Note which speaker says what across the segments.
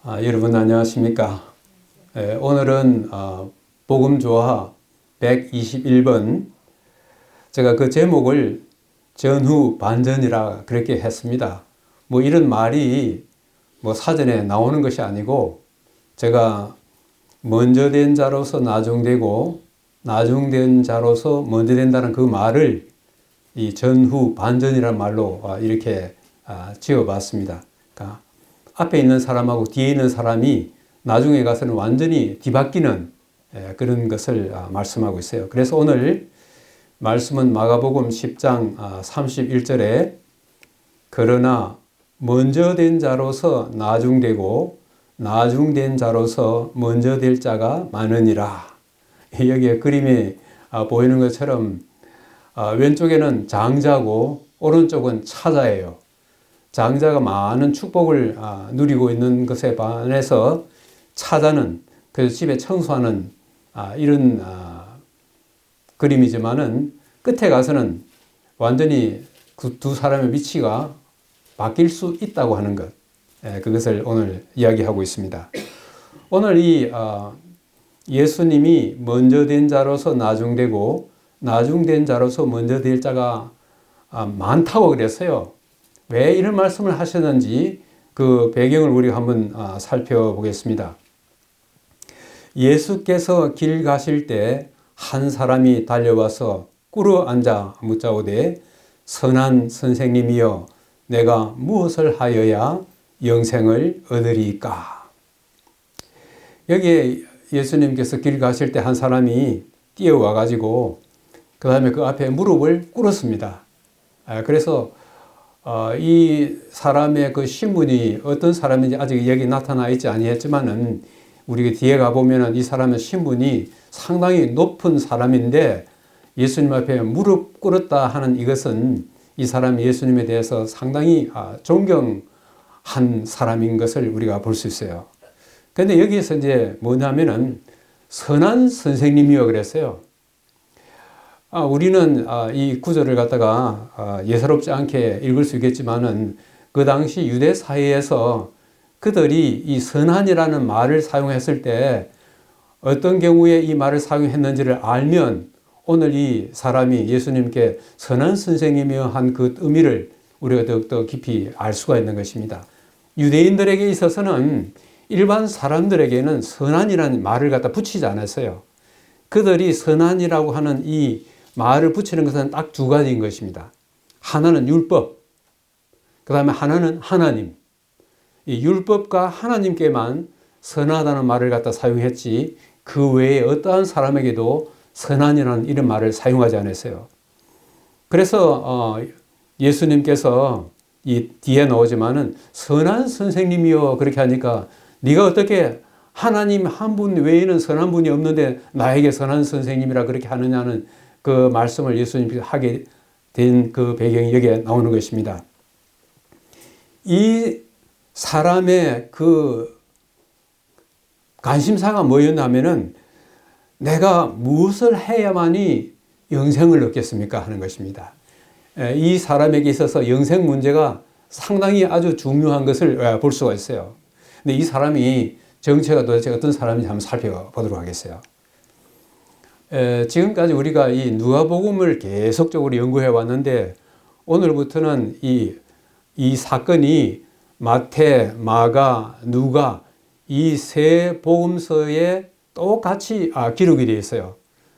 Speaker 1: 여러분 안녕하십니까? 오늘은 복음조화 121번 제가 그 제목을 전후 반전이라 그렇게 했습니다. 뭐 이런 말이 뭐 사전에 나오는 것이 아니고 제가 먼저 된 자로서 나중되고 나중된 자로서 먼저 된다는 그 말을 이 전후 반전이라는 말로 이렇게 지어봤습니다. 그러니까 앞에 있는 사람하고 뒤에 있는 사람이 나중에 가서는 완전히 뒤바뀌는 그런 것을 말씀하고 있어요. 그래서 오늘 말씀은 마가복음 10장 31절에 그러나 먼저 된 자로서 나중되고 나중된 자로서 먼저 될 자가 많으니라. 여기에 그림이 보이는 것처럼 왼쪽에는 장자고 오른쪽은 차자예요. 장자가 많은 축복을 누리고 있는 것에 반해서 차자는 그래서 집에 청소하는 이런 그림이지만은 끝에 가서는 완전히 그 두 사람의 위치가 바뀔 수 있다고 하는 것, 그것을 오늘 이야기하고 있습니다. 오늘 이 예수님이 먼저 된 자로서 나중되고 나중된 자로서 먼저 될 자가 많다고 그랬어요. 왜 이런 말씀을 하셨는지 그 배경을 우리가 한번 살펴보겠습니다. 예수께서 길 가실 때 한 사람이 달려와서 꿇어 앉아 묻자오되 선한 선생님이여 내가 무엇을 하여야 영생을 얻으리까? 여기에 예수님께서 길 가실 때 한 사람이 뛰어와 가지고 그 다음에 그 앞에 무릎을 꿇었습니다. 그래서 이 사람의 그 신분이 어떤 사람인지 아직 여기 나타나 있지 아니했지만은 우리가 뒤에 가보면은 이 사람의 신분이 상당히 높은 사람인데 예수님 앞에 무릎 꿇었다 하는 이것은 이 사람이 예수님에 대해서 상당히 존경한 사람인 것을 우리가 볼 수 있어요. 그런데 여기에서 이제 뭐냐면은 선한 선생님이요 그랬어요. 우리는 이 구절을 갖다가 예사롭지 않게 읽을 수 있겠지만은 그 당시 유대 사회에서 그들이 이 선한이라는 말을 사용했을 때 어떤 경우에 이 말을 사용했는지를 알면 오늘 이 사람이 예수님께 선한 선생님이여 한 그 의미를 우리가 더욱더 깊이 알 수가 있는 것입니다. 유대인들에게 있어서는 일반 사람들에게는 선한이라는 말을 갖다 붙이지 않았어요. 그들이 선한이라고 하는 이 말을 붙이는 것은 딱 두 가지인 것입니다. 하나는 율법, 그 다음에 하나는 하나님. 이 율법과 하나님께만 선하다는 말을 갖다 사용했지 그 외에 어떠한 사람에게도 선한이라는 이런 말을 사용하지 않았어요. 그래서 예수님께서 이 뒤에 나오지만은 선한 선생님이요 그렇게 하니까 네가 어떻게 하나님 한 분 외에는 선한 분이 없는데 나에게 선한 선생님이라 그렇게 하느냐는 그 말씀을 예수님께서 하게 된 그 배경이 여기에 나오는 것입니다. 이 사람의 그 관심사가 뭐였냐면은 내가 무엇을 해야만이 영생을 얻겠습니까 하는 것입니다. 이 사람에게 있어서 영생 문제가 상당히 아주 중요한 것을 볼 수가 있어요. 근데 이 사람이 정체가 도대체 어떤 사람인지 한번 살펴보도록 하겠어요. 지금까지 우리가 이 누가복음을 계속적으로 연구해 왔는데 오늘부터는 이 사건이 마태, 마가, 누가 이 세 복음서에 똑같이 기록이 되어 있어요.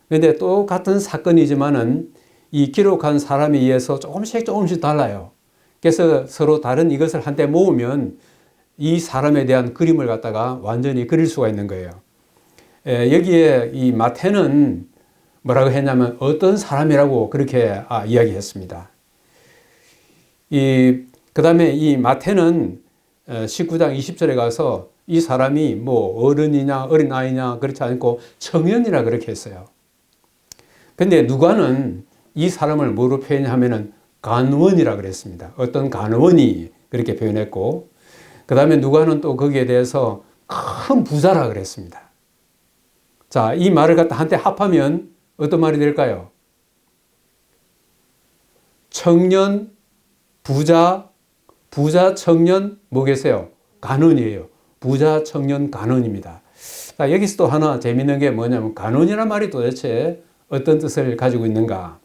Speaker 1: 그런데 똑같은 사건이지만은 이 기록한 사람에 의해서 조금씩 달라요. 그래서 서로 다른 이것을 한데 모으면 이 사람에 대한 그림을 갖다가 완전히 그릴 수가 있는 거예요. 여기에 이 마태는 뭐라고 했냐면 어떤 사람이라고 그렇게 이야기했습니다. 그 다음에 이 마태는 19장 20절에 가서 이 사람이 뭐 어른이냐 어린아이냐 그렇지 않고 청년이라 그렇게 했어요. 근데 누가는 이 사람을 뭐로 표현하면은 간원이라 그랬습니다. 어떤 간원이 그렇게 표현했고 그 다음에 누가는 또 거기에 대해서 큰 부자라 그랬습니다. 자, 이 말을 갖다 한테 합하면 어떤 말이 될까요? 청년, 부자, 청년 뭐겠어요? 간원이에요. 부자 청년 간언입니다. 자, 여기서 또 하나 재미있는 게 뭐냐면 간언이란 말이 도대체 어떤 뜻을 가지고 있는가?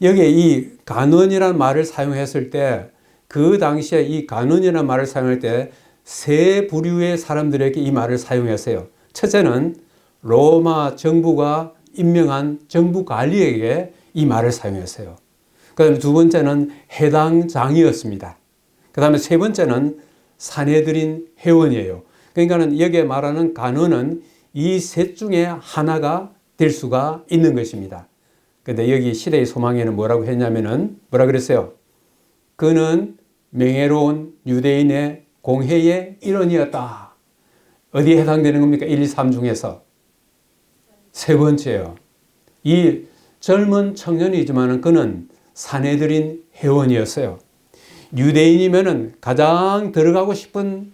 Speaker 1: 여기에 이 간언이라는 말을 사용했을 때 그 당시에 이 간언이라는 말을 사용할 때 세 부류의 사람들에게 이 말을 사용했어요. 첫째는 로마 정부가 임명한 정부 관리에게 이 말을 사용했어요. 그 다음에 두 번째는 해당장이었습니다. 그 다음에 세 번째는 사내들인 회원이에요. 그러니까 여기에 말하는 간언은 이 셋 중에 하나가 될 수가 있는 것입니다. 근데 여기 시대의 소망에는 뭐라고 했냐면은 뭐라 그랬어요? 그는 명예로운 유대인의 공회의 일원이었다. 어디에 해당되는 겁니까? 1, 2, 3 중에서 세 번째요. 이 젊은 청년이지만 그는 사내들인 회원이었어요. 유대인이면은 가장 들어가고 싶은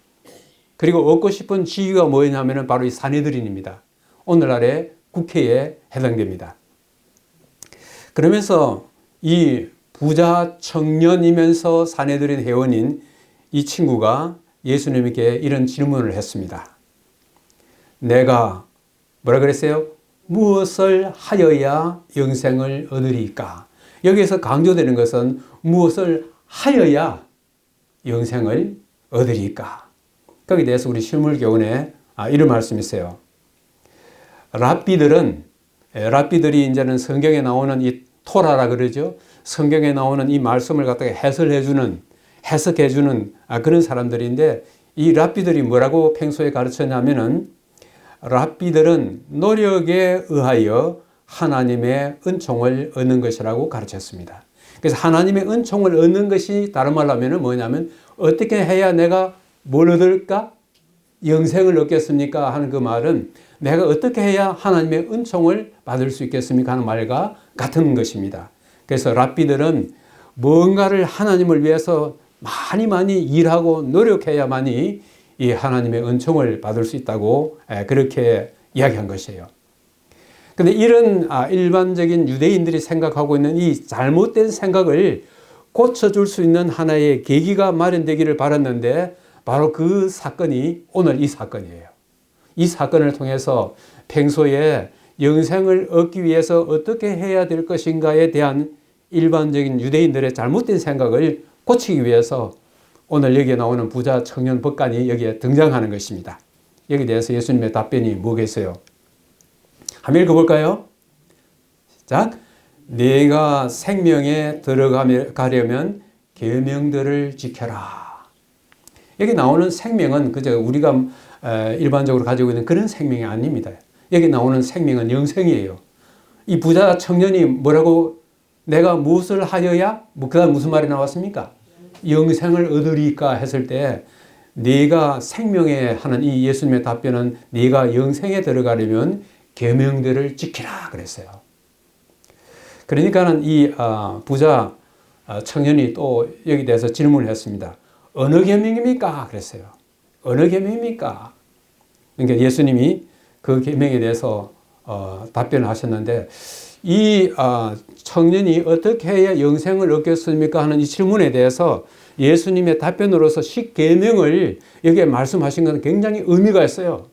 Speaker 1: 그리고 얻고 싶은 지위가 뭐냐면은 바로 이 사내들인입니다. 오늘날의 국회에 해당됩니다. 그러면서 이 부자 청년이면서 사내들인 회원인 이 친구가 예수님에게 이런 질문을 했습니다. 내가 뭐라 그랬어요? 무엇을 하여야 영생을 얻으리까? 여기서 강조되는 것은 무엇을 하여야 영생을 얻으리까? 거기에 대해서 우리 실물교훈에 이런 말씀이 있어요. 랍비들이 이제는 성경에 나오는 이 토라라 그러죠. 성경에 나오는 이 말씀을 갖다가 해석해주는 그런 사람들인데 이 랍비들이 뭐라고 평소에 가르쳤냐면은 랍비들은 노력에 의하여 하나님의 은총을 얻는 것이라고 가르쳤습니다. 그래서 하나님의 은총을 얻는 것이 다른 말로 하면 뭐냐면 어떻게 해야 내가 뭘 얻을까? 영생을 얻겠습니까? 하는 그 말은 내가 어떻게 해야 하나님의 은총을 받을 수 있겠습니까? 하는 말과 같은 것입니다. 그래서 랍비들은 뭔가를 하나님을 위해서 많이 일하고 노력해야만이 이 하나님의 은총을 받을 수 있다고 그렇게 이야기한 것이에요. 그런데 이런 일반적인 유대인들이 생각하고 있는 이 잘못된 생각을 고쳐줄 수 있는 하나의 계기가 마련되기를 바랐는데 바로 그 사건이 오늘 이 사건이에요. 이 사건을 통해서 평소에 영생을 얻기 위해서 어떻게 해야 될 것인가에 대한 일반적인 유대인들의 잘못된 생각을 고치기 위해서 오늘 여기에 나오는 부자 청년 법관이 여기에 등장하는 것입니다. 여기에 대해서 예수님의 답변이 뭐겠어요? 한번 읽어볼까요? 시작. 네가 생명에 들어가려면 계명들을 지켜라. 여기 나오는 생명은 그저 우리가 일반적으로 가지고 있는 그런 생명이 아닙니다. 여기 나오는 생명은 영생이에요. 이 부자 청년이 뭐라고 내가 무엇을 하여야 그다음 무슨 말이 나왔습니까? 영생을 얻으리까 했을 때 네가 생명에 하는 이 예수님의 답변은 네가 영생에 들어가려면 계명들을 지키라 그랬어요. 그러니까는 이 부자 청년이 또 여기 대해서 질문을 했습니다. 어느 계명입니까? 그랬어요. 어느 계명입니까? 그러니까 예수님이 그 계명에 대해서 답변을 하셨는데 이 청년이 어떻게 해야 영생을 얻겠습니까? 하는 이 질문에 대해서 예수님의 답변으로서 십계명을 여기에 말씀하신 것은 굉장히 의미가 있어요.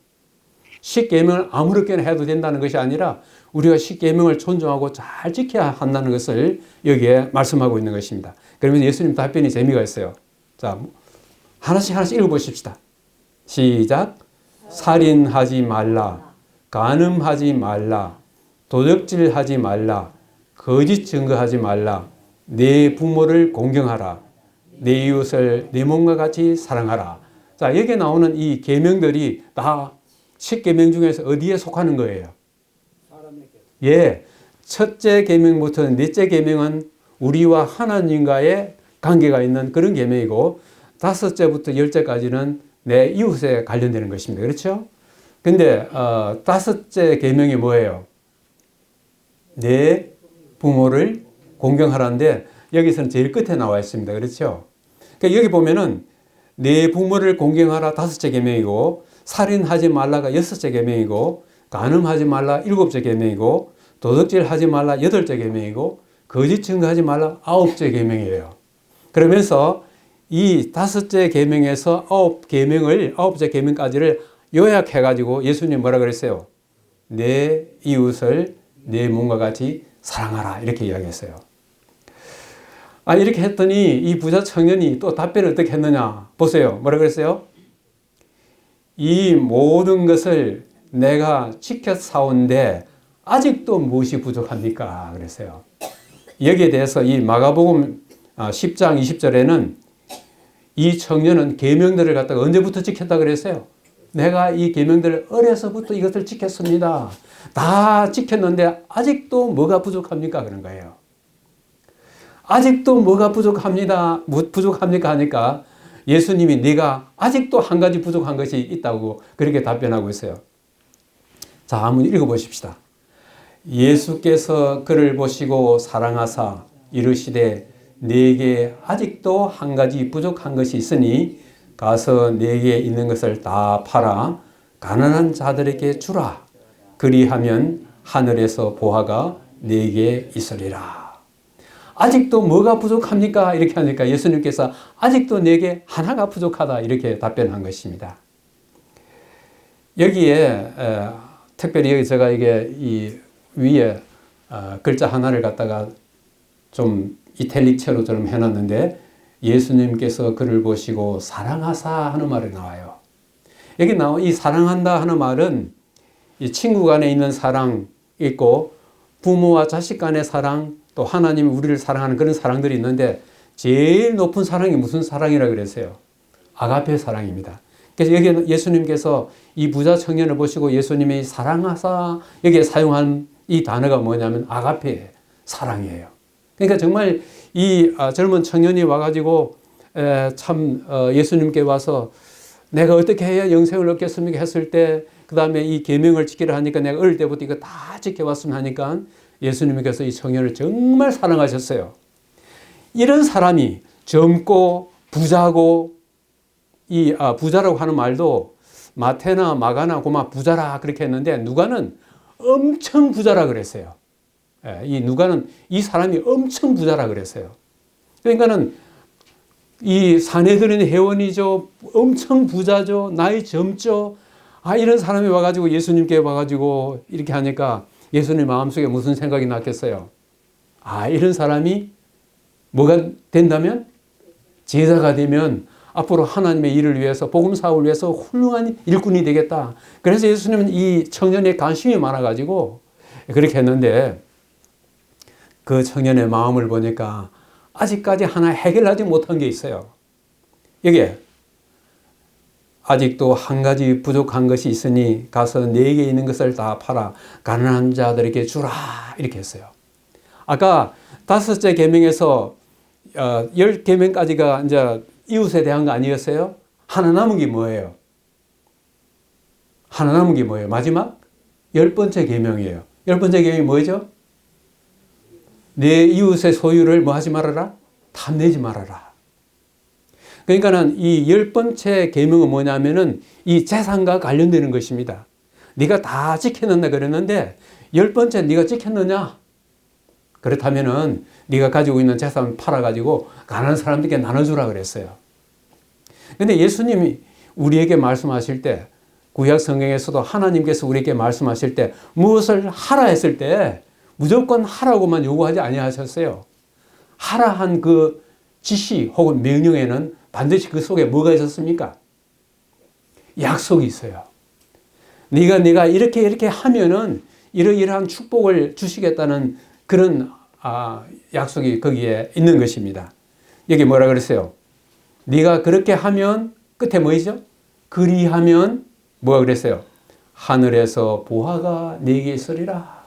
Speaker 1: 십계명을 아무렇게나 해도 된다는 것이 아니라 우리가 십계명을 존중하고 잘 지켜야 한다는 것을 여기에 말씀하고 있는 것입니다. 그러면 예수님 답변이 재미가 있어요. 자, 하나씩 읽어보십시다. 시작. 살인하지 말라. 간음하지 말라. 도적질하지 말라. 거짓 증거하지 말라. 내 부모를 공경하라. 내 이웃을 내 몸과 같이 사랑하라. 자, 여기에 나오는 이 계명들이 다 10계명 중에서 어디에 속하는 거예요? 예, 첫째 계명부터 넷째 계명은 우리와 하나님과의 관계가 있는 그런 계명이고 다섯째부터 열째까지는 내 이웃에 관련되는 것입니다. 그렇죠? 근데 다섯째 계명이 뭐예요? 내 부모를 공경하라는데 여기서는 제일 끝에 나와 있습니다. 그렇죠? 그러니까 여기 보면은 내 부모를 공경하라 다섯째 계명이고 살인하지 말라가 여섯째 계명이고 간음하지 말라 일곱째 계명이고 도둑질하지 말라 여덟째 계명이고 거짓 증거하지 말라 아홉째 계명이에요. 그러면서 이 다섯째 계명에서 아홉째 계명까지를 요약해가지고 예수님 뭐라 그랬어요? 내 이웃을 내 몸과 같이 사랑하라 이렇게 이야기했어요. 이렇게 했더니 이 부자 청년이 또 답변을 어떻게 했느냐 보세요. 뭐라 그랬어요? 이 모든 것을 내가 지켜 사온데 아직도 무엇이 부족합니까? 그랬어요. 여기에 대해서 이 마가복음 10장 20절에는 이 청년은 계명들을 갖다가 언제부터 지켰다 그랬어요? 내가 이 계명들을 어려서부터 이것을 지켰습니다. 다 지켰는데 아직도 뭐가 부족합니까? 그런 거예요. 아직도 뭐가 부족합니까? 하니까 예수님이 네가 아직도 한 가지 부족한 것이 있다고 그렇게 답변하고 있어요. 자, 한번 읽어보십시다. 예수께서 그를 보시고 사랑하사 이르시되 네게 아직도 한 가지 부족한 것이 있으니 가서 네게 있는 것을 다 팔아 가난한 자들에게 주라. 그리하면 하늘에서 보화가 네게 있으리라. 아직도 뭐가 부족합니까? 이렇게 하니까 예수님께서 아직도 내게 하나가 부족하다 이렇게 답변한 것입니다. 여기에 특별히 여기 제가 이게 이 위에 글자 하나를 갖다가 좀 이탈릭체로 좀 해놨는데 예수님께서 그를 보시고 사랑하사 하는 말이 나와요. 여기 이 사랑한다 하는 말은 이 친구 간에 있는 사랑 있고 부모와 자식 간의 사랑 또 하나님이 우리를 사랑하는 그런 사랑들이 있는데 제일 높은 사랑이 무슨 사랑이라 그랬어요? 아가페 사랑입니다. 그래서 여기 예수님께서 이 부자 청년을 보시고 예수님이 사랑하사 여기에 사용한 이 단어가 뭐냐면 아가페 사랑이에요. 그러니까 정말 이 젊은 청년이 와가지고 참 예수님께 와서 내가 어떻게 해야 영생을 얻겠습니까 했을 때 그 다음에 이 계명을 지키라 하니까 내가 어릴 때부터 이거 다 지켜왔으면 하니까 예수님께서 이 청년을 정말 사랑하셨어요. 이런 사람이 젊고 부자고 부자라고 하는 말도 마태나 마가나 고마 부자라 그렇게 했는데 누가는 엄청 부자라 그랬어요. 이 누가는 이 사람이 엄청 부자라 그랬어요. 그러니까는 이 사내들은 회원이죠. 엄청 부자죠. 나이 젊죠. 이런 사람이 와가지고 예수님께 와가지고 이렇게 하니까 예수님 마음속에 무슨 생각이 났겠어요? 이런 사람이 뭐가 된다면? 제자가 되면 앞으로 하나님의 일을 위해서 복음 사업을 위해서 훌륭한 일꾼이 되겠다. 그래서 예수님은 이 청년에 관심이 많아가지고 그렇게 했는데 그 청년의 마음을 보니까 아직까지 하나 해결하지 못한 게 있어요. 여기에 아직도 한 가지 부족한 것이 있으니 가서 네게 있는 것을 다 팔아 가난한 자들에게 주라 이렇게 했어요. 아까 다섯째 계명에서 10계명까지가 이제 이웃에 대한 거 아니었어요? 하나 남은 게 뭐예요? 하나 남은 게 뭐예요? 마지막 10번째 계명이에요. 10번째 계명이 뭐죠? 내 이웃의 소유를 뭐 하지 말아라? 탐내지 말아라. 그러니까는 이 10번째 계명은 뭐냐면은 이 재산과 관련되는 것입니다. 네가 다 지켰는다 그랬는데 10번째 네가 지켰느냐? 그렇다면은 네가 가지고 있는 재산 팔아가지고 가난한 사람들에게 나눠주라 그랬어요. 근데 예수님이 우리에게 말씀하실 때 구약 성경에서도 하나님께서 우리에게 말씀하실 때 무엇을 하라 했을 때 무조건 하라고만 요구하지 아니하셨어요. 하라 한 그 지시 혹은 명령에는 반드시 그 속에 뭐가 있었습니까? 약속이 있어요. 네가 이렇게 하면은 이러이러한 축복을 주시겠다는 그런 약속이 거기에 있는 것입니다. 여기 뭐라 그랬어요? 네가 그렇게 하면 끝에 뭐이죠? 그리하면 뭐가 그랬어요? 하늘에서 보화가 네게 있으리라.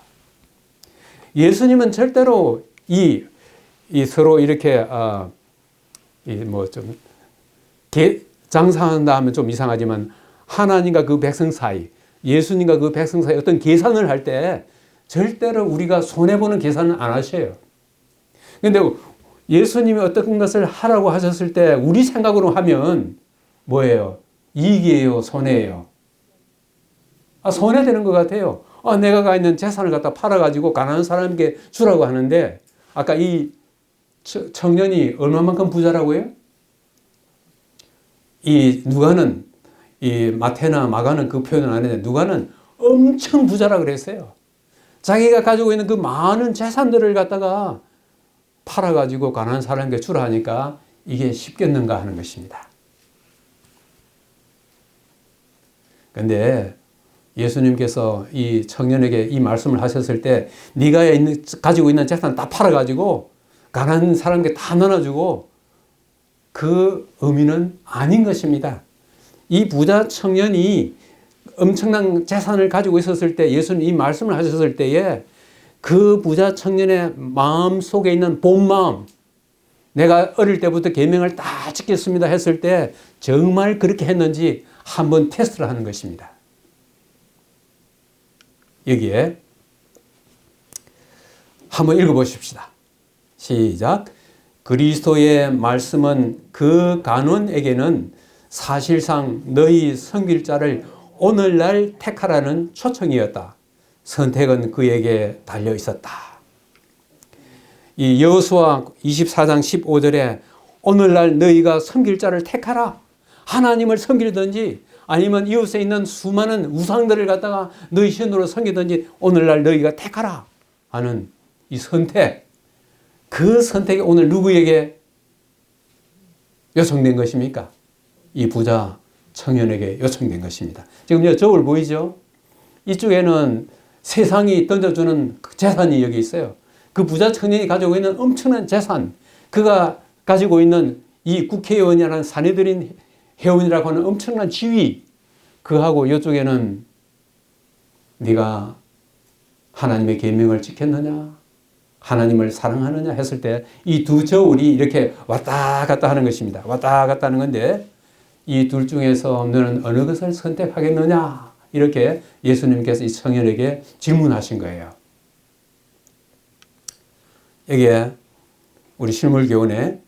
Speaker 1: 예수님은 절대로 이 서로 이렇게 뭐 좀 장사한다 하면 좀 이상하지만 하나님과 그 백성 사이, 예수님과 그 백성 사이 어떤 계산을 할 때 절대로 우리가 손해보는 계산은 안 하셔요. 그런데 예수님이 어떤 것을 하라고 하셨을 때 우리 생각으로 하면 뭐예요? 이익이에요? 손해예요? 손해되는 것 같아요. 내가 가 있는 재산을 갖다 팔아가지고 가난한 사람에게 주라고 하는데 아까 이 청년이 얼마만큼 부자라고요? 이 누가는 이 마태나 마가는 그 표현을 안 했는데 누가는 엄청 부자라 그랬어요. 자기가 가지고 있는 그 많은 재산들을 갖다가 팔아가지고 가난한 사람에게 주라 하니까 이게 쉽겠는가 하는 것입니다. 그런데 예수님께서 이 청년에게 이 말씀을 하셨을 때 네가 가지고 있는 재산 다 팔아가지고 가난한 사람에게 다 나눠주고 그 의미는 아닌 것입니다. 이 부자 청년이 엄청난 재산을 가지고 있었을 때 예수님 이 말씀을 하셨을 때에 그 부자 청년의 마음 속에 있는 본 마음, 내가 어릴 때부터 계명을 다 지켰습니다 했을 때 정말 그렇게 했는지 한번 테스트를 하는 것입니다. 여기에 한번 읽어보십시다. 시작. 그리스도의 말씀은 그 간원에게는 사실상 너희 섬길 자를 오늘날 택하라는 초청이었다. 선택은 그에게 달려 있었다. 이 여호수아 24장 15절에 오늘날 너희가 섬길 자를 택하라. 하나님을 섬기든지 아니면 이웃에 있는 수많은 우상들을 갖다가 너희 신으로 섬기든지 오늘날 너희가 택하라 하는 이 선택. 그 선택이 오늘 누구에게 요청된 것입니까? 이 부자 청년에게 요청된 것입니다. 지금 저울 보이죠? 이쪽에는 세상이 던져주는 재산이 여기 있어요. 그 부자 청년이 가지고 있는 엄청난 재산, 그가 가지고 있는 이 국회의원이라는 사내들인 회원이라고 하는 엄청난 지위, 그하고 이쪽에는 네가 하나님의 계명을 지켰느냐, 하나님을 사랑하느냐 했을 때 이 두 저울이 이렇게 왔다 갔다 하는 것입니다. 왔다 갔다 하는 건데 이 둘 중에서 너는 어느 것을 선택하겠느냐 이렇게 예수님께서 이 청년에게 질문하신 거예요. 여기에 우리 실물교훈에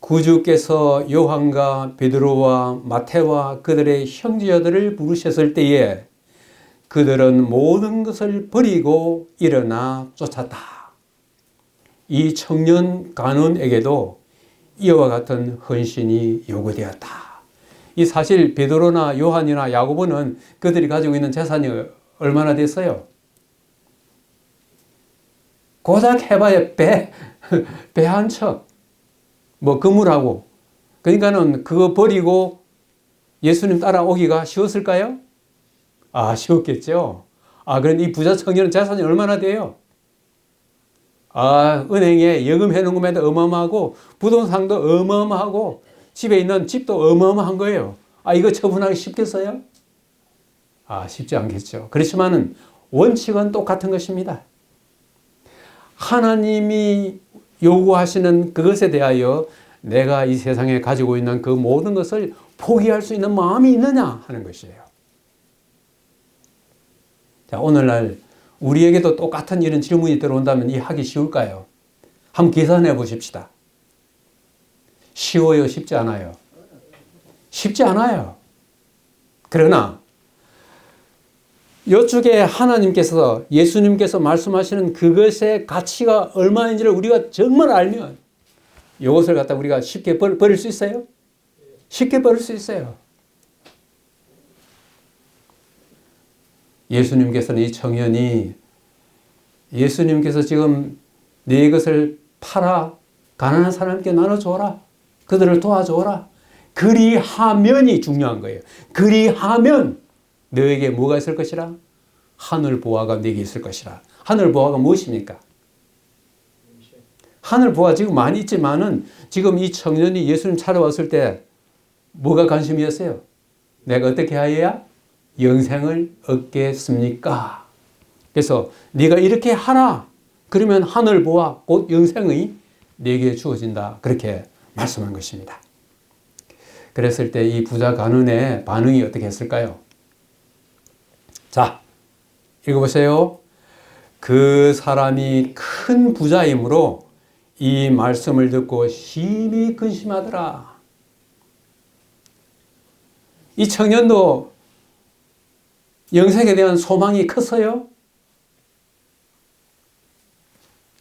Speaker 1: 구주께서 요한과 베드로와 마태와 그들의 형제들을 부르셨을 때에 그들은 모든 것을 버리고 일어나 쫓았다. 이 청년 간원에게도 이와 같은 헌신이 요구되었다. 이 사실 베드로나 요한이나 야고보는 그들이 가지고 있는 재산이 얼마나 됐어요? 고작 해봐야 배 한 척, 뭐 그물하고. 그러니까는 그거 버리고 예수님 따라오기가 쉬웠을까요? 쉬웠겠죠. 그런데 이 부자 청년은 재산이 얼마나 돼요? 은행에 예금해 놓은 것만 해도 어마어마하고 부동산도 어마어마하고 집에 있는 집도 어마어마한 거예요. 이거 처분하기 쉽겠어요? 쉽지 않겠죠. 그렇지만은 원칙은 똑같은 것입니다. 하나님이 요구하시는 그것에 대하여 내가 이 세상에 가지고 있는 그 모든 것을 포기할 수 있는 마음이 있느냐 하는 것이에요. 자, 오늘날 우리에게도 똑같은 이런 질문이 들어온다면 이 하기 쉬울까요? 한번 계산해 보십시다. 쉬워요? 쉽지 않아요? 쉽지 않아요. 그러나 이쪽에 하나님께서 예수님께서 말씀하시는 그것의 가치가 얼마인지를 우리가 정말 알면 이것을 갖다 우리가 쉽게 버릴 수 있어요? 쉽게 버릴 수 있어요. 예수님께서는 이 청년이 예수님께서 지금 네 것을 팔아 가난한 사람께 나눠줘라. 그들을 도와줘라. 그리하면이 중요한 거예요. 그리하면 너에게 뭐가 있을 것이라? 하늘 보화가 너에게 있을 것이라. 하늘 보화가 무엇입니까? 하늘 보화 지금 많이 있지만은 지금 이 청년이 예수님 찾아왔을 때 뭐가 관심이었어요? 내가 어떻게 하여야 영생을 얻겠습니까? 그래서 네가 이렇게 하라. 그러면 하늘 보화 곧 영생이 네게 주어진다. 그렇게 말씀한 것입니다. 그랬을 때 이 부자 간원의 반응이 어떻게 했을까요? 자, 읽어보세요. 그 사람이 큰 부자이므로 이 말씀을 듣고 심히 근심하더라. 이 청년도 영생에 대한 소망이 컸어요.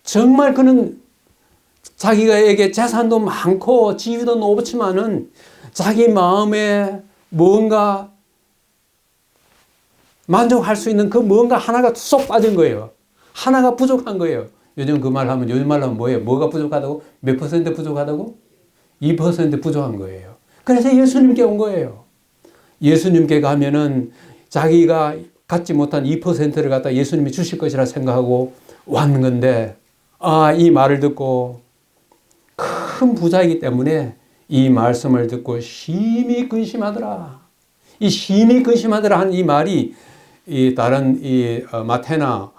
Speaker 1: 정말 그는 자기가에게 재산도 많고 지위도 높지만은 자기 마음에 뭔가 만족할 수 있는 그 뭔가 하나가 쏙 빠진 거예요. 하나가 부족한 거예요. 요즘 말로 하면 뭐예요? 뭐가 부족하다고? 몇 퍼센트 부족하다고? 2% 부족한 거예요. 그래서 예수님께 온 거예요. 예수님께 가면은 자기가 갖지 못한 2%를 갖다 예수님이 주실 것이라 생각하고 왔는 건데, 이 말을 듣고 큰 부자이기 때문에 이 말씀을 듣고 심히 근심하더라. 이 심히 근심하더라 하는 이 말이 다른 마태나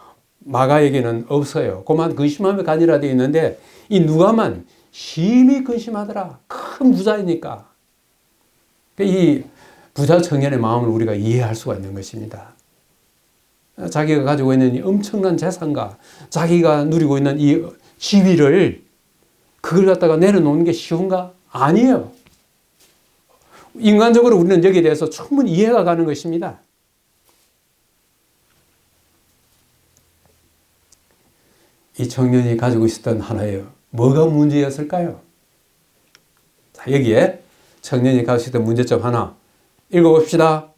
Speaker 1: 마가에게는 없어요. 그만 근심하며 가니라 되어 있는데 이 누가만 심히 근심하더라. 큰 부자이니까. 이 부자 청년의 마음을 우리가 이해할 수가 있는 것입니다. 자기가 가지고 있는 이 엄청난 재산과 자기가 누리고 있는 이 지위를 그걸 갖다가 내려놓는 게 쉬운가? 아니에요. 인간적으로 우리는 여기에 대해서 충분히 이해가 가는 것입니다. 이 청년이 가지고 있었던 하나의 뭐가 문제였을까요? 자, 여기에 청년이 가지고 있었던 문제점 하나 읽어봅시다.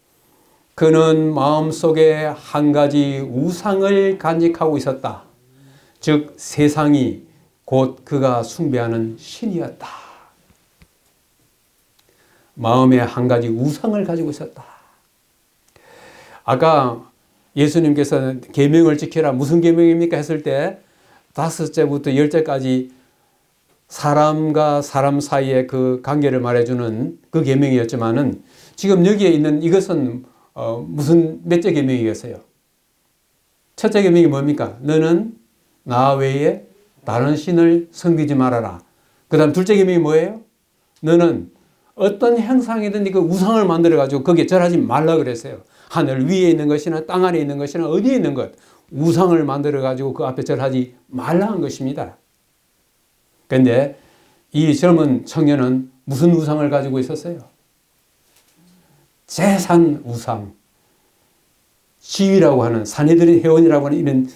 Speaker 1: 그는 마음속에 한 가지 우상을 간직하고 있었다. 즉 세상이 곧 그가 숭배하는 신이었다. 마음에 한 가지 우상을 가지고 있었다. 아까 예수님께서는 계명을 지키라. 무슨 계명입니까? 했을 때 5제부터 10제까지 사람과 사람 사이의 그 관계를 말해주는 그 계명이었지만은 지금 여기에 있는 이것은 무슨 몇째 계명이겠어요? 첫째 계명이 뭡니까? 너는 나 외에 다른 신을 섬기지 말아라. 그 다음 둘째 계명이 뭐예요? 너는 어떤 형상이든 그 우상을 만들어가지고 거기에 절하지 말라 그랬어요. 하늘 위에 있는 것이나 땅 아래 있는 것이나 어디에 있는 것, 우상을 만들어가지고 그 앞에 절하지 말라 한 것입니다. 그런데 이 젊은 청년은 무슨 우상을 가지고 있었어요? 재산 우상, 지위라고 하는 사내들의 회원이라고 하는 이런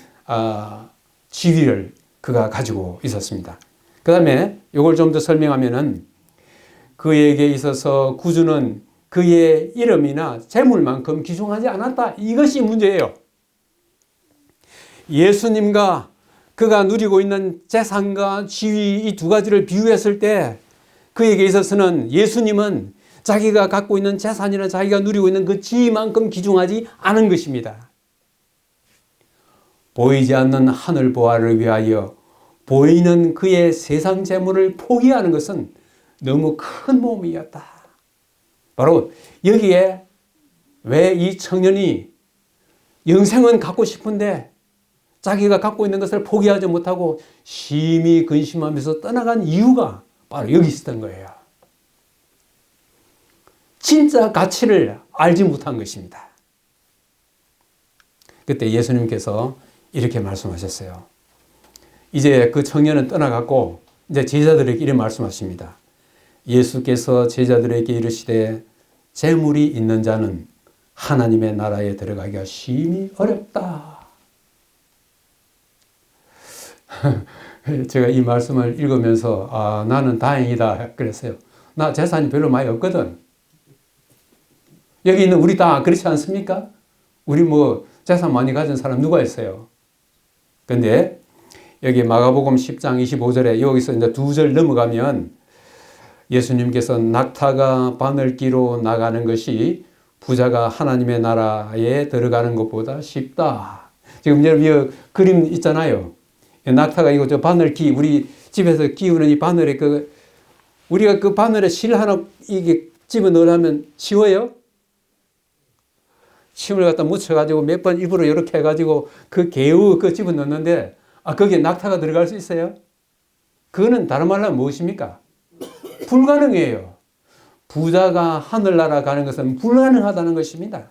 Speaker 1: 지위를 그가 가지고 있었습니다. 그 다음에 이걸 좀 더 설명하면은 그에게 있어서 구주는 그의 이름이나 재물만큼 귀중하지 않았다. 이것이 문제예요. 예수님과 그가 누리고 있는 재산과 지위 이 두 가지를 비유했을 때 그에게 있어서는 예수님은 자기가 갖고 있는 재산이나 자기가 누리고 있는 그 지위만큼 귀중하지 않은 것입니다. 보이지 않는 하늘 보화를 위하여 보이는 그의 세상 재물을 포기하는 것은 너무 큰 모험이었다. 바로 여기에 왜 이 청년이 영생은 갖고 싶은데 자기가 갖고 있는 것을 포기하지 못하고 심히 근심하면서 떠나간 이유가 바로 여기 있었던 거예요. 진짜 가치를 알지 못한 것입니다. 그때 예수님께서 이렇게 말씀하셨어요. 이제 그 청년은 떠나갔고 이제 제자들에게 이렇게 말씀하십니다. 예수께서 제자들에게 이르시되 재물이 있는 자는 하나님의 나라에 들어가기가 심히 어렵다. 제가 이 말씀을 읽으면서 나는 다행이다 그랬어요. 나 재산이 별로 많이 없거든. 여기 있는 우리 다 그렇지 않습니까? 우리 재산 많이 가진 사람 누가 있어요? 근데 여기 마가복음 10장 25절에 여기서 이제 2절 넘어가면 예수님께서 낙타가 바늘기로 나가는 것이 부자가 하나님의 나라에 들어가는 것보다 쉽다. 지금 여러분 그림 있잖아요. 낙타가 이거 바늘기 우리 집에서 끼우는 이 바늘에 우리가 그 바늘에 실 하나 이게 집어 넣으려면 쉬워요? 침을 갖다 묻혀가지고 몇 번 입으로 이렇게 해가지고 그 개우 집어 넣는데 거기에 낙타가 들어갈 수 있어요? 그거는 다른 말로 하면 무엇입니까? 불가능해요. 부자가 하늘나라 가는 것은 불가능하다는 것입니다.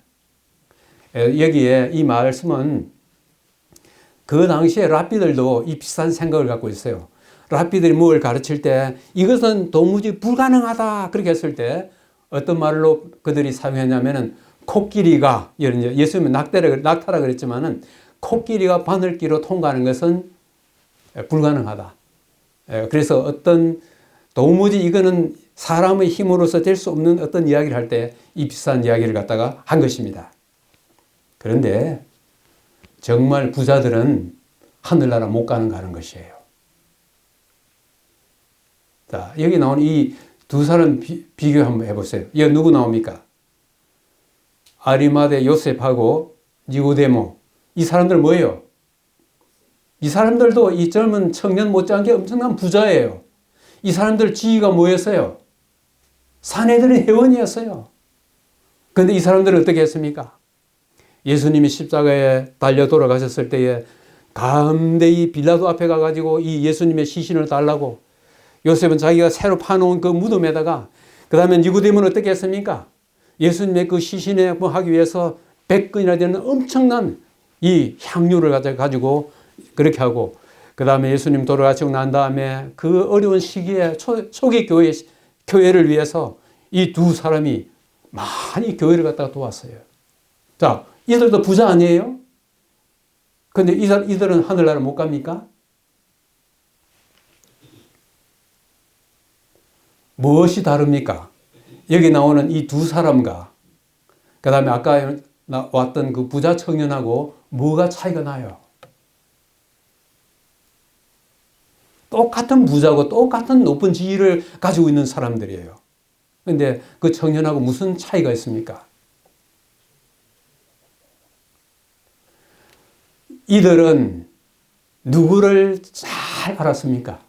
Speaker 1: 여기에 이 말씀은 그 당시에 랍비들도 이 비슷한 생각을 갖고 있어요. 랍비들이 뭘 가르칠 때 이것은 도무지 불가능하다 그렇게 했을 때 어떤 말로 그들이 사용했냐면은 코끼리가 예수님은 낙타라 그랬지만은 코끼리가 바늘기로 통과하는 것은 불가능하다. 그래서 어떤 도무지 이거는 사람의 힘으로서 될 수 없는 어떤 이야기를 할 때 이 비슷한 이야기를 갖다가 한 것입니다. 그런데 정말 부자들은 하늘나라 못 가는가 하는 것이에요. 자, 여기 나온 이 두 사람 비교 한번 해보세요. 이거 누구 나옵니까? 아리마대 요셉하고 니고데모. 이 사람들 뭐예요? 이 사람들도 이 젊은 청년 못지않게 엄청난 부자예요. 이 사람들 지위가 뭐였어요? 사내들의 회원이었어요. 그런데 이 사람들은 어떻게 했습니까? 예수님이 십자가에 달려 돌아가셨을 때에 감대히 빌라도 앞에 가가지고 이 예수님의 시신을 달라고, 요셉은 자기가 새로 파놓은 그 무덤에다가, 그 다음에 니고데모는 어떻게 했습니까? 예수님의 그 시신에 뭐 하기 위해서 100건이나 되는 엄청난 이 향유를 가지고 그렇게 하고, 그 다음에 예수님 돌아가시고 난 다음에 그 어려운 시기에 초기 교회를 위해서 이 두 사람이 많이 교회를 갖다가 도왔어요. 자, 이들도 부자 아니에요? 근데 이들은 하늘나라 못 갑니까? 무엇이 다릅니까? 여기 나오는 이 두 사람과 그 다음에 아까 왔던 그 부자 청년하고 뭐가 차이가 나요? 똑같은 부자고 똑같은 높은 지위를 가지고 있는 사람들이에요. 그런데 그 청년하고 무슨 차이가 있습니까? 이들은 누구를 잘 알았습니까?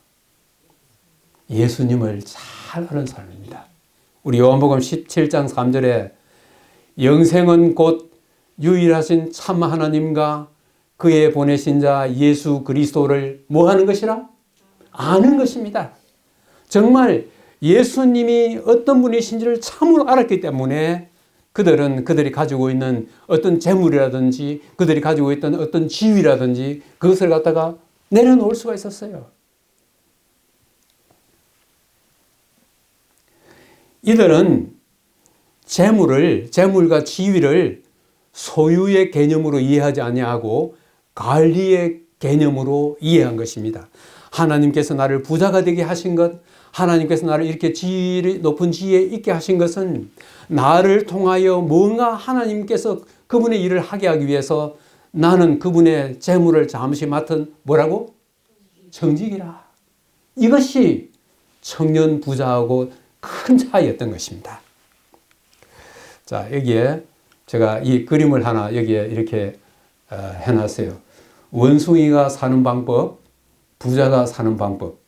Speaker 1: 예수님을 잘 아는 사람입니다. 우리 요한복음 17장 3절에 영생은 곧 유일하신 참 하나님과 그의 보내신 자 예수 그리스도를 뭐 하는 것이라? 아는 것입니다. 정말 예수님이 어떤 분이신지를 참으로 알았기 때문에 그들이 가지고 있는 어떤 재물이라든지 그들이 가지고 있던 어떤 지위라든지 그것을 갖다가 내려놓을 수가 있었어요. 이들은 재물과 지위를 소유의 개념으로 이해하지 아니하고 관리의 개념으로 이해한 것입니다. 하나님께서 나를 부자가 되게 하신 것, 하나님께서 나를 이렇게 높은 지위에 있게 하신 것은 나를 통하여 뭔가 하나님께서 그분의 일을 하게 하기 위해서 나는 그분의 재물을 잠시 맡은 뭐라고? 청직이라. 이것이 청년 부자하고 큰 차이였던 것입니다. 자, 여기에 제가 이 그림을 하나 여기에 이렇게 해놨어요. 원숭이가 사는 방법, 부자가 사는 방법.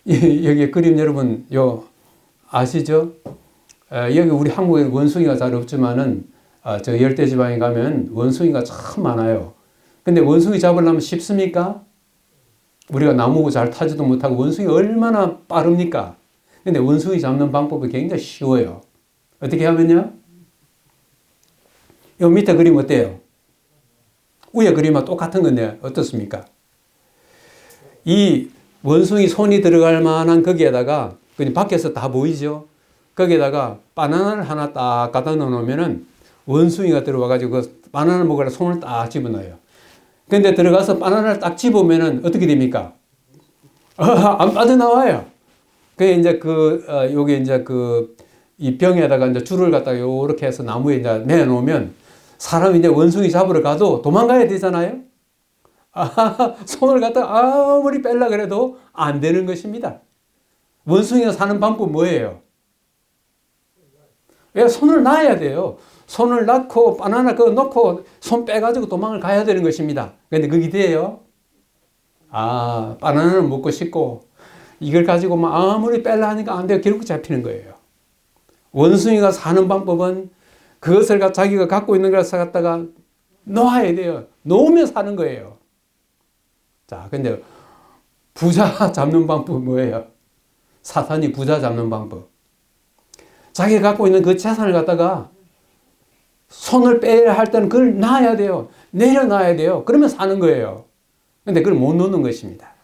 Speaker 1: 여기 그림 여러분 아시죠? 여기 우리 한국에 원숭이가 잘 없지만은 저 열대지방에 가면 원숭이가 참 많아요. 근데 원숭이 잡으려면 쉽습니까? 우리가 나무고 잘 타지도 못하고 원숭이 얼마나 빠릅니까? 근데 원숭이 잡는 방법이 굉장히 쉬워요. 어떻게 하면요? 이 밑에 그림 어때요? 위에 그림과 똑같은 건데 어떻습니까? 이 원숭이 손이 들어갈 만한 거기에다가 그냥 밖에서 다 보이죠? 거기에다가 바나나를 하나 딱 갖다 놓으면은 원숭이가 들어와가지고 그 바나나 먹으러 손을 딱 집어넣어요. 근데 들어가서 바나나를 딱 집으면은 어떻게 됩니까? 안 빠져나와요. 그게 이제 요게 이제 이 병에다가 이제 줄을 갖다가 요렇게 해서 나무에 이제 매놓으면 사람이 이제 원숭이 잡으러 가도 도망가야 되잖아요? 손을 갖다가 아무리 뺄라 그래도 안 되는 것입니다. 원숭이가 사는 방법 뭐예요? 왜 손을 놔야 돼요? 손을 놔고 바나나 그거 넣고 손 빼가지고 도망을 가야 되는 것입니다. 근데 그게 돼요? 바나나는 먹고 싶고 이걸 가지고 막 아무리 뺄라 하니까 안 돼요. 결국 잡히는 거예요. 원숭이가 사는 방법은 그것을 자기가 갖고 있는 것을 갖다가 놓아야 돼요. 놓으면 사는 거예요. 자, 근데 부자 잡는 방법은 뭐예요? 사탄이 부자 잡는 방법. 자기가 갖고 있는 그 재산을 갖다가 손을 빼야 할 때는 그걸 놔야 돼요. 내려놔야 돼요. 그러면 사는 거예요. 근데 그걸 못 놓는 것입니다.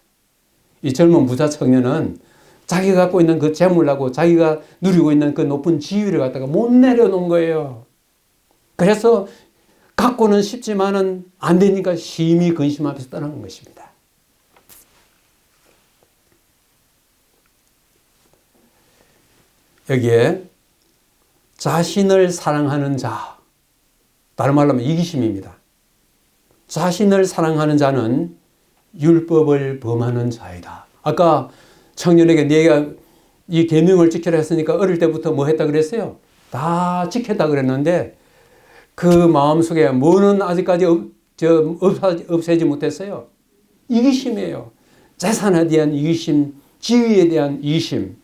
Speaker 1: 이 젊은 부자 청년은 자기가 갖고 있는 그 재물하고 자기가 누리고 있는 그 높은 지위를 갖다가 못 내려놓은 거예요. 그래서 갖고는 싶지만은 안 되니까 심히 근심하면서 떠나는 것입니다. 여기에 자신을 사랑하는 자, 다른 말로 하면 이기심입니다. 자신을 사랑하는 자는 율법을 범하는 자이다. 아까 청년에게 네가 이 계명을 지키라 했으니까 어릴 때부터 뭐 했다 그랬어요? 다 지켰다 그랬는데 그 마음속에 뭐는 아직까지 없애지 못했어요? 이기심이에요. 재산에 대한 이기심, 지위에 대한 이기심.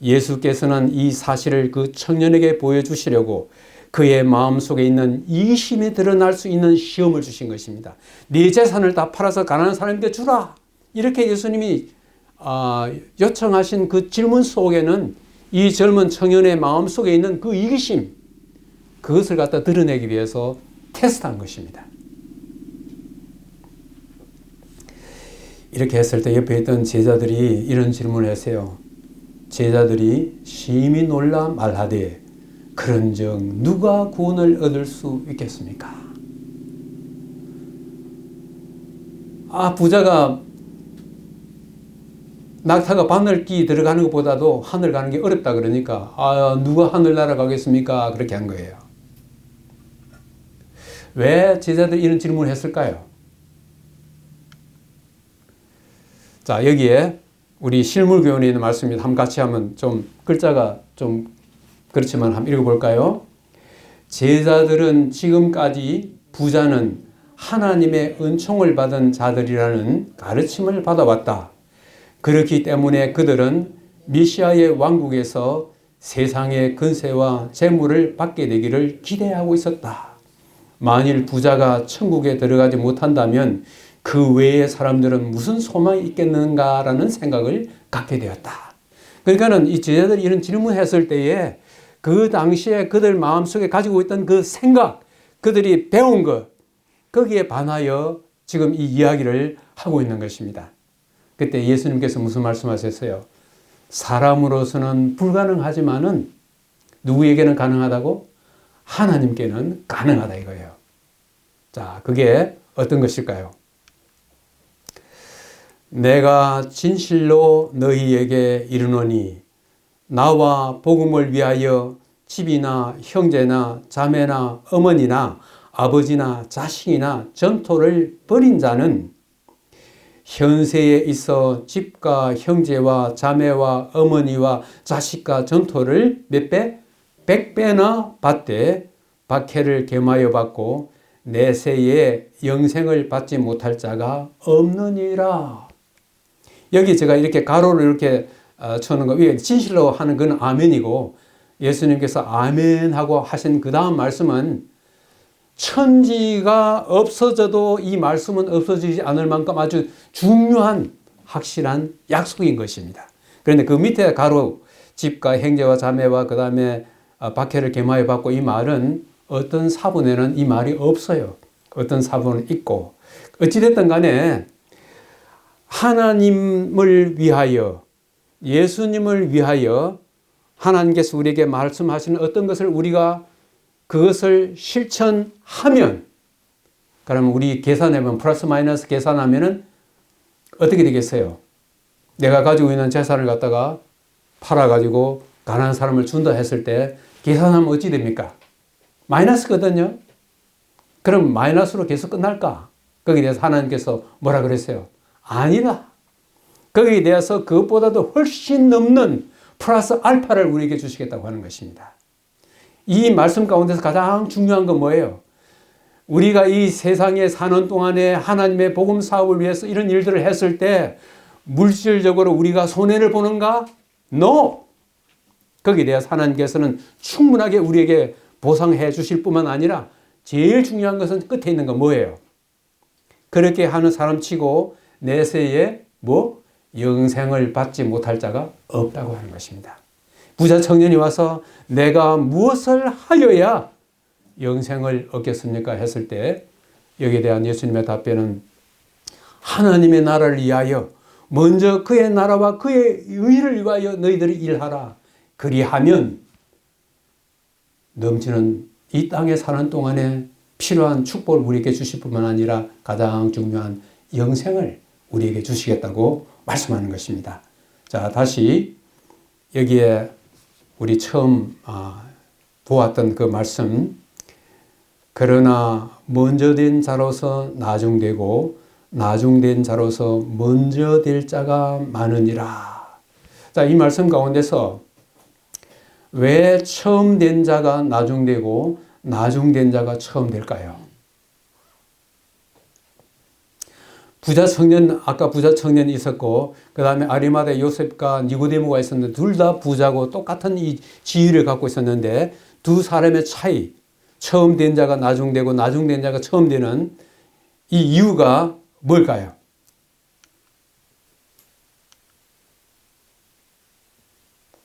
Speaker 1: 예수께서는 이 사실을 그 청년에게 보여주시려고 그의 마음속에 있는 이기심이 드러날 수 있는 시험을 주신 것입니다. 네 재산을 다 팔아서 가난한 사람에게 주라. 이렇게 예수님이 요청하신 그 질문 속에는 이 젊은 청년의 마음속에 있는 그 이기심, 그것을 갖다 드러내기 위해서 테스트한 것입니다. 이렇게 했을 때 옆에 있던 제자들이 이런 질문을 했어요. 제자들이 심히 놀라 말하되 그런즉 누가 구원을 얻을 수 있겠습니까? 부자가 낙타가 바늘기 들어가는 것보다도 하늘 가는 게 어렵다 그러니까 누가 하늘 날아가겠습니까? 그렇게 한 거예요. 왜 제자들이 이런 질문을 했을까요? 자, 여기에 우리 실물교훈에 있는 말씀입니다. 한번 같이 하면 좀 글자가 좀 그렇지만 한번 읽어볼까요? 제자들은 지금까지 부자는 하나님의 은총을 받은 자들이라는 가르침을 받아왔다. 그렇기 때문에 그들은 메시아의 왕국에서 세상의 근세와 재물을 받게 되기를 기대하고 있었다. 만일 부자가 천국에 들어가지 못한다면 그 외의 사람들은 무슨 소망이 있겠는가라는 생각을 갖게 되었다. 그러니까는 이 제자들이 이런 질문을 했을 때에 그 당시에 그들 마음속에 가지고 있던 그 생각, 그들이 배운 것, 거기에 반하여 지금 이 이야기를 하고 있는 것입니다. 그때 예수님께서 무슨 말씀하셨어요? 사람으로서는 불가능하지만은 누구에게는 가능하다고? 하나님께는 가능하다 이거예요. 자, 그게 어떤 것일까요? 내가 진실로 너희에게 이르노니 나와 복음을 위하여 집이나 형제나 자매나 어머니나 아버지나 자식이나 전토를 벌인 자는 현세에 있어 집과 형제와 자매와 어머니와 자식과 전토를 몇 배? 100배나 받되 박해를 겸하여 받고 내세에 영생을 받지 못할 자가 없느니라. 여기 제가 이렇게 가로를 이렇게 쳐는 거 위에 진실로 하는 건 아멘이고 예수님께서 아멘 하고 하신 그 다음 말씀은 천지가 없어져도 이 말씀은 없어지지 않을 만큼 아주 중요한 확실한 약속인 것입니다. 그런데 그 밑에 가로 집과 형제와 자매와 그 다음에 박해를 겸하여 받고 이 말은 어떤 사본에는 이 말이 없어요. 어떤 사본은 있고 어찌됐든 간에 하나님을 위하여 예수님을 위하여 하나님께서 우리에게 말씀하시는 어떤 것을 우리가 그것을 실천하면 그러면 우리 계산해보면 플러스 마이너스 계산하면은 어떻게 되겠어요? 내가 가지고 있는 재산을 갖다가 팔아가지고 가난한 사람을 준다 했을 때 계산하면 어찌 됩니까? 마이너스거든요. 그럼 마이너스로 계속 끝날까? 거기에 대해서 하나님께서 뭐라 그랬어요? 아니다. 거기에 대해서 그것보다도 훨씬 넘는 플러스 알파를 우리에게 주시겠다고 하는 것입니다. 이 말씀 가운데서 가장 중요한 건 뭐예요? 우리가 이 세상에 사는 동안에 하나님의 복음 사업을 위해서 이런 일들을 했을 때 물질적으로 우리가 손해를 보는가? No! 거기에 대해서 하나님께서는 충분하게 우리에게 보상해 주실 뿐만 아니라 제일 중요한 것은 끝에 있는 건 뭐예요? 그렇게 하는 사람 치고 내세에 영생을 받지 못할 자가 없다고 하는 것입니다. 부자 청년이 와서 내가 무엇을 하여야 영생을 얻겠습니까? 했을 때 여기에 대한 예수님의 답변은 하나님의 나라를 위하여 먼저 그의 나라와 그의 의를 위하여 너희들이 일하라. 그리하면 넘치는 이 땅에 사는 동안에 필요한 축복을 우리에게 주실 뿐만 아니라 가장 중요한 영생을 우리에게 주시겠다고 말씀하는 것입니다. 자, 다시 여기에 우리 처음 보았던 그 말씀, 그러나 먼저 된 자로서 나중되고 나중된 자로서 먼저 될 자가 많으니라. 자, 이 말씀 가운데서 왜 처음 된 자가 나중되고 나중된 자가 처음 될까요? 부자 청년, 아까 부자 청년이 있었고 그 다음에 아리마대 요셉과 니고데모가 있었는데 둘 다 부자고 똑같은 이 지위를 갖고 있었는데 두 사람의 차이, 처음 된 자가 나중되고 나중된 자가 처음 되는 이 이유가 뭘까요?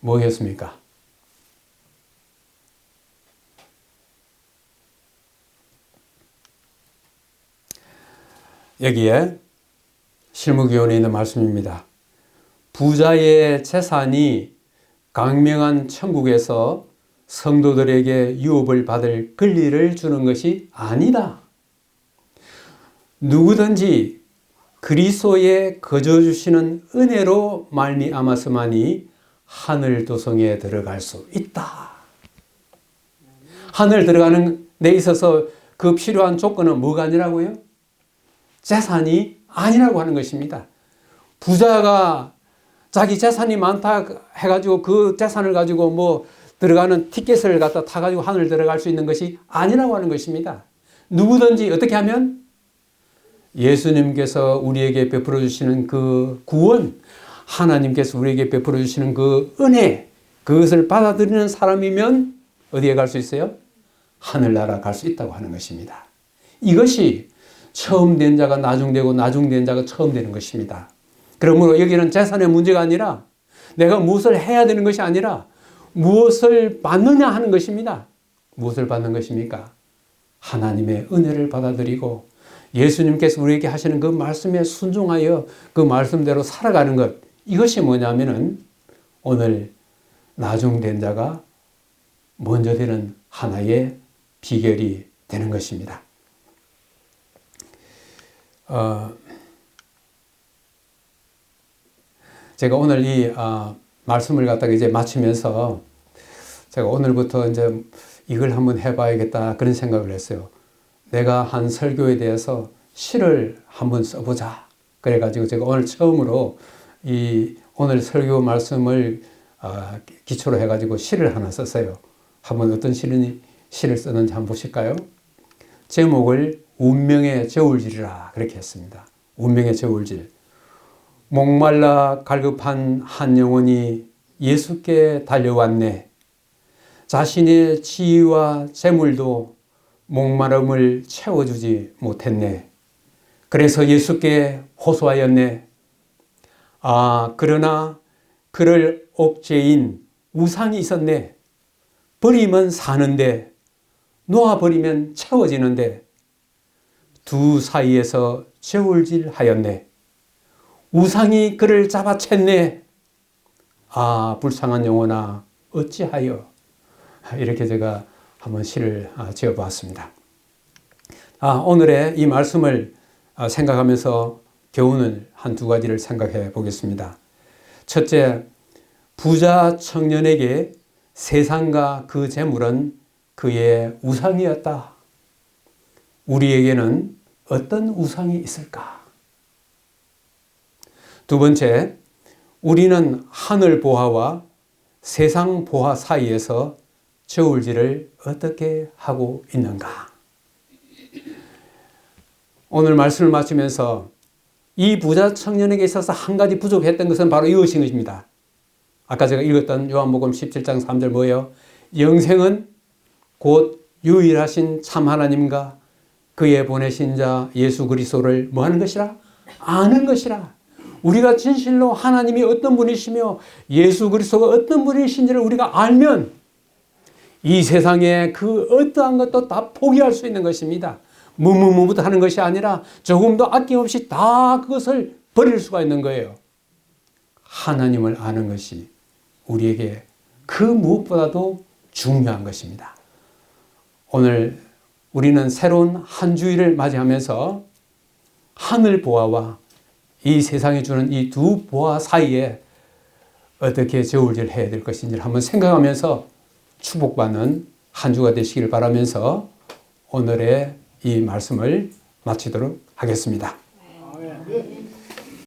Speaker 1: 뭐겠습니까? 여기에 실무교훈에 있는 말씀입니다. 부자의 재산이 강명한 천국에서 성도들에게 유업을 받을 권리를 주는 것이 아니다. 누구든지 그리스도에 거저 주시는 은혜로 말미암아서만이 하늘 도성에 들어갈 수 있다. 하늘 들어가는 데 있어서 그 필요한 조건은 뭐가 아니라고요? 재산이 아니라고 하는 것입니다. 부자가 자기 재산이 많다 해가지고 그 재산을 가지고 뭐 들어가는 티켓을 갖다 타가지고 하늘 들어갈 수 있는 것이 아니라고 하는 것입니다. 누구든지 어떻게 하면 예수님께서 우리에게 베풀어 주시는 그 구원, 하나님께서 우리에게 베풀어 주시는 그 은혜, 그것을 받아들이는 사람이면 어디에 갈 수 있어요? 하늘나라 갈 수 있다고 하는 것입니다. 이것이 처음 된 자가 나중되고 나중된 자가 처음 되는 것입니다. 그러므로 여기는 재산의 문제가 아니라 내가 무엇을 해야 되는 것이 아니라 무엇을 받느냐 하는 것입니다. 무엇을 받는 것입니까? 하나님의 은혜를 받아들이고 예수님께서 우리에게 하시는 그 말씀에 순종하여 그 말씀대로 살아가는 것, 이것이 뭐냐면은 오늘 나중된 자가 먼저 되는 하나의 비결이 되는 것입니다. 제가 오늘 이 말씀을 갖다가 이제 마치면서 제가 오늘부터 이제 이걸 한번 해봐야겠다 그런 생각을 했어요. 내가 한 설교에 대해서 시를 한번 써보자. 그래가지고 제가 오늘 처음으로 이 오늘 설교 말씀을 기초로 해가지고 시를 하나 썼어요. 한번 어떤 시를 썼는지 한번 보실까요? 제목을 운명의 저울질이라 그렇게 했습니다. 운명의 저울질. 목말라 갈급한 한 영혼이 예수께 달려왔네. 자신의 지위와 재물도 목마름을 채워주지 못했네. 그래서 예수께 호소하였네. 그러나 그를 억제인 우상이 있었네. 버리면 사는데 놓아버리면 채워지는데 두 사이에서 저울질하였네. 우상이 그를 잡아챘네. 불쌍한 영혼아 어찌하여. 이렇게 제가 한번 시를 지어보았습니다. 오늘의 이 말씀을 생각하면서 교훈을 한두 가지를 생각해 보겠습니다. 첫째, 부자 청년에게 세상과 그 재물은 그의 우상이었다. 우리에게는 어떤 우상이 있을까? 두 번째, 우리는 하늘 보화와 세상 보화 사이에서 저울질을 어떻게 하고 있는가? 오늘 말씀을 마치면서 이 부자 청년에게 있어서 한 가지 부족했던 것은 바로 이것인 것입니다. 아까 제가 읽었던 요한복음 17장 3절 뭐예요? 영생은 곧 유일하신 참 하나님과 그의 보내신 자 예수 그리스도를 뭐 하는 것이라? 아는 것이라. 우리가 진실로 하나님이 어떤 분이시며 예수 그리스도가 어떤 분이신지를 우리가 알면 이 세상에 그 어떠한 것도 다 포기할 수 있는 것입니다. 무무무부터 하는 것이 아니라 조금도 아낌없이 다 그것을 버릴 수가 있는 거예요. 하나님을 아는 것이 우리에게 그 무엇보다도 중요한 것입니다. 오늘 우리는 새로운 한 주일을 맞이하면서 하늘 보화와 이 세상이 주는 이 두 보화 사이에 어떻게 저울질 해야 될 것인지를 한번 생각하면서 축복받는 한 주가 되시기를 바라면서 오늘의 이 말씀을 마치도록 하겠습니다.